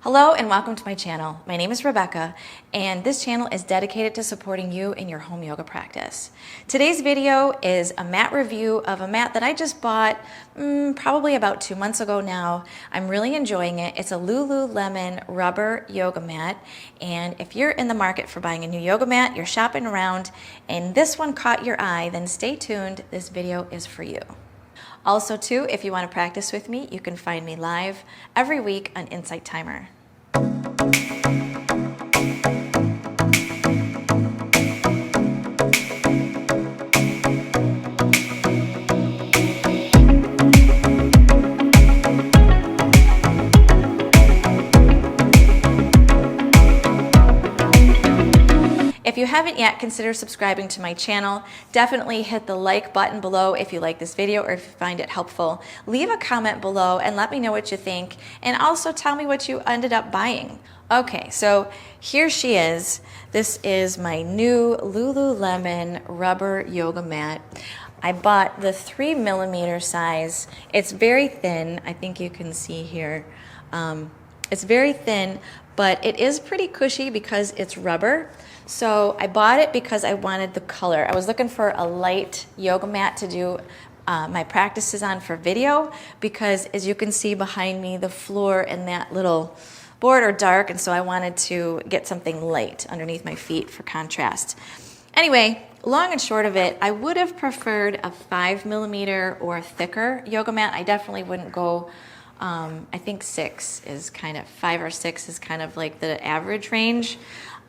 Hello and welcome to my channel. My name is Rebecca and this channel is dedicated to supporting you in your home yoga practice. Today's video is a mat review of a mat that I just bought probably about 2 months ago now. I'm really enjoying it. It's a Lululemon rubber yoga mat, and if you're in the market for buying a new yoga mat, you're shopping around and this one caught your eye, then stay tuned. This video is for you. Also too, if you want to practice with me, you can find me live every week on Insight Timer. If you haven't yet, consider subscribing to my channel. Definitely hit the like button below if you like this video or if you find it helpful. Leave a comment below and let me know what you think, and also tell me what you ended up buying. Okay, so here she is. This is my new Lululemon rubber yoga mat. I bought the 3mm size. It's very thin. I think you can see here. It's very thin, but it is pretty cushy because it's rubber. So I bought it because I wanted the color. I was looking for a light yoga mat to do my practices on for video, because as you can see behind me, the floor and that little board are dark, and so I wanted to get something light underneath my feet for contrast. Anyway, long and short of it, I would have preferred a 5mm or thicker yoga mat. I definitely wouldn't go, I think 6 is kind of, 5 or 6 is kind of like the average range.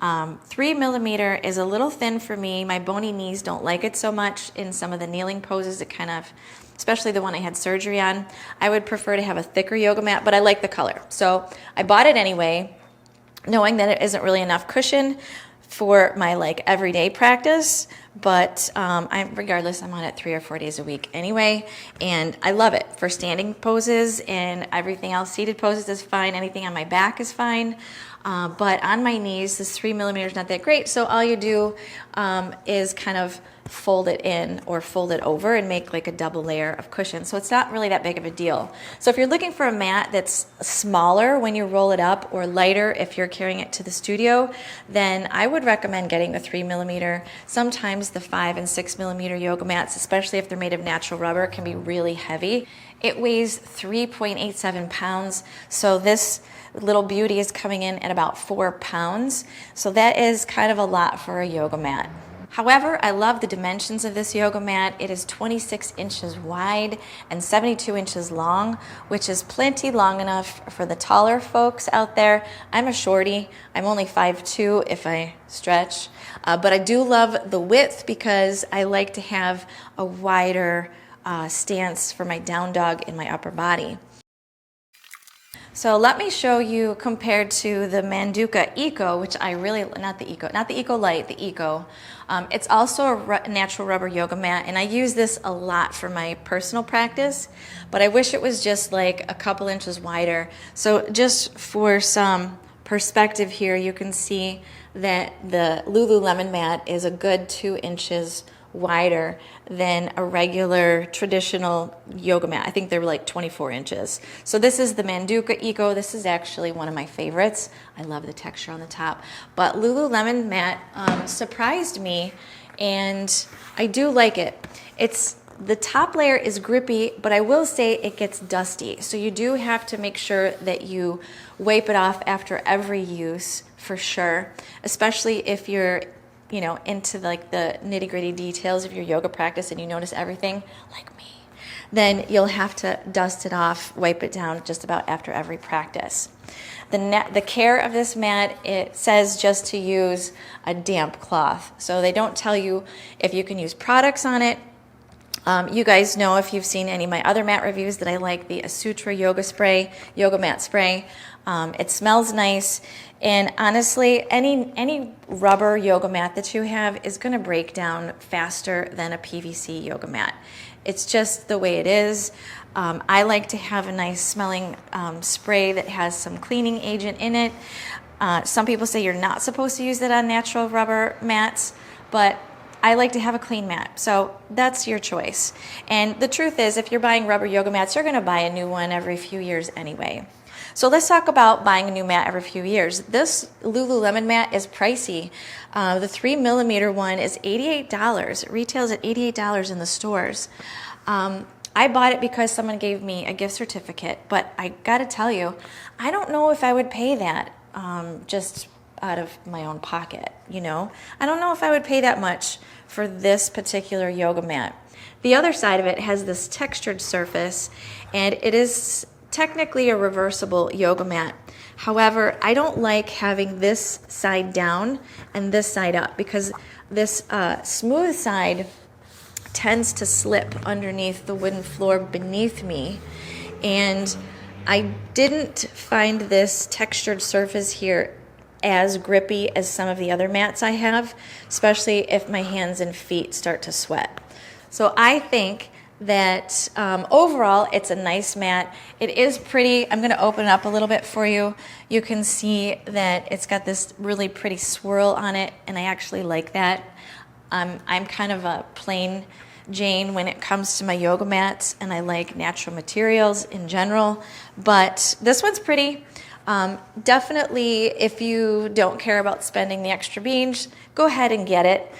3mm is a little thin for me. My bony knees don't like it so much in some of the kneeling poses. It kind of, especially the one I had surgery on, I would prefer to have a thicker yoga mat, but I like the color. So I bought it anyway, knowing that it isn't really enough cushion for my like everyday practice, but regardless, I'm on it 3 or 4 days a week anyway, and I love it for standing poses, and everything else, seated poses is fine, anything on my back is fine, but on my knees, this 3mm is not that great, so all you do is kind of fold it in or fold it over and make like a double layer of cushion. So it's not really that big of a deal. So if you're looking for a mat that's smaller when you roll it up or lighter if you're carrying it to the studio, then I would recommend getting the 3mm. Sometimes the 5 and 6mm yoga mats, especially if they're made of natural rubber, can be really heavy. It weighs 3.87 pounds. So this little beauty is coming in at about 4 pounds. So that is kind of a lot for a yoga mat. However, I love the dimensions of this yoga mat. It is 26 inches wide and 72 inches long, which is plenty long enough for the taller folks out there. I'm a shorty. I'm only 5'2" if I stretch, but I do love the width because I like to have a wider stance for my down dog in my upper body. So let me show you compared to the Manduka Eco, which I really, not the Eco Light, the Eco. It's also a natural rubber yoga mat, and I use this a lot for my personal practice, but I wish it was just like a couple inches wider. So just for some perspective here, you can see that the Lululemon mat is a good 2 inches wider than a regular traditional yoga mat. I think they're like 24 inches. So this is the Manduka Eco. This is actually one of my favorites. I love the texture on the top. But Lululemon mat surprised me, and I do like it. The top layer is grippy, but I will say it gets dusty. So you do have to make sure that you wipe it off after every use for sure, especially if you're into like the nitty-gritty details of your yoga practice and you notice everything like me, then you'll have to dust it off, wipe it down just about after every practice. The care of this mat, it says just to use a damp cloth. So they don't tell you if you can use products on it. You guys know, if you've seen any of my other mat reviews, that I like the Asutra yoga mat spray. It smells nice, and honestly, any rubber yoga mat that you have is going to break down faster than a PVC yoga mat. It's just the way it is. I like to have a nice smelling spray that has some cleaning agent in it. Some people say you're not supposed to use that on natural rubber mats, but I like to have a clean mat, so that's your choice. And the truth is, if you're buying rubber yoga mats, you're going to buy a new one every few years anyway. So let's talk about buying a new mat every few years. This Lululemon mat is pricey. The 3mm one is $88. It retails at $88 in the stores. I bought it because someone gave me a gift certificate, but I gotta tell you, I don't know if I would pay that just out of my own pocket, you know? I don't know if I would pay that much for this particular yoga mat. The other side of it has this textured surface, and it is technically a reversible yoga mat. However, I don't like having this side down and this side up, because this smooth side tends to slip underneath the wooden floor beneath me, and I didn't find this textured surface here as grippy as some of the other mats I have, especially if my hands and feet start to sweat. So I think that overall it's a nice mat. It is pretty. I'm going to open it up a little bit for you. You can see that it's got this really pretty swirl on it, and I actually like that. I'm kind of a plain Jane when it comes to my yoga mats, and I like natural materials in general, but this one's pretty. Definitely, if you don't care about spending the extra beans, go ahead and get it.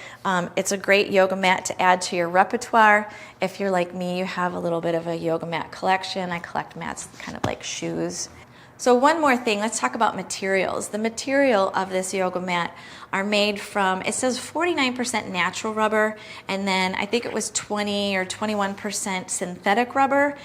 It's a great yoga mat to add to your repertoire. If you're like me, you have a little bit of a yoga mat collection. I collect mats kind of like shoes. So one more thing, let's talk about materials. The material of this yoga mat are made from, it says 49% natural rubber, and then I think it was 20 or 21% synthetic rubber.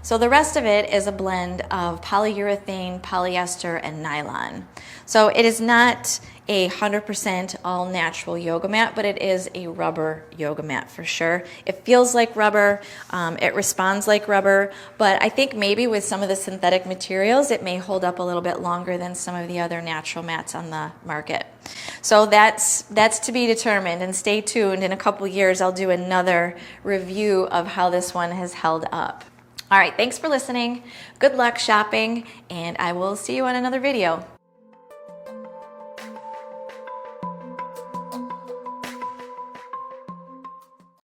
So the rest of it is a blend of polyurethane, polyester, and nylon. So it is not a 100% all natural yoga mat, but it is a rubber yoga mat for sure. It feels like rubber, it responds like rubber, but I think maybe with some of the synthetic materials, it may hold up a little bit longer than some of the other natural mats on the market. So that's to be determined, and stay tuned. In a couple years, I'll do another review of how this one has held up. All right, thanks for listening. Good luck shopping, and I will see you on another video.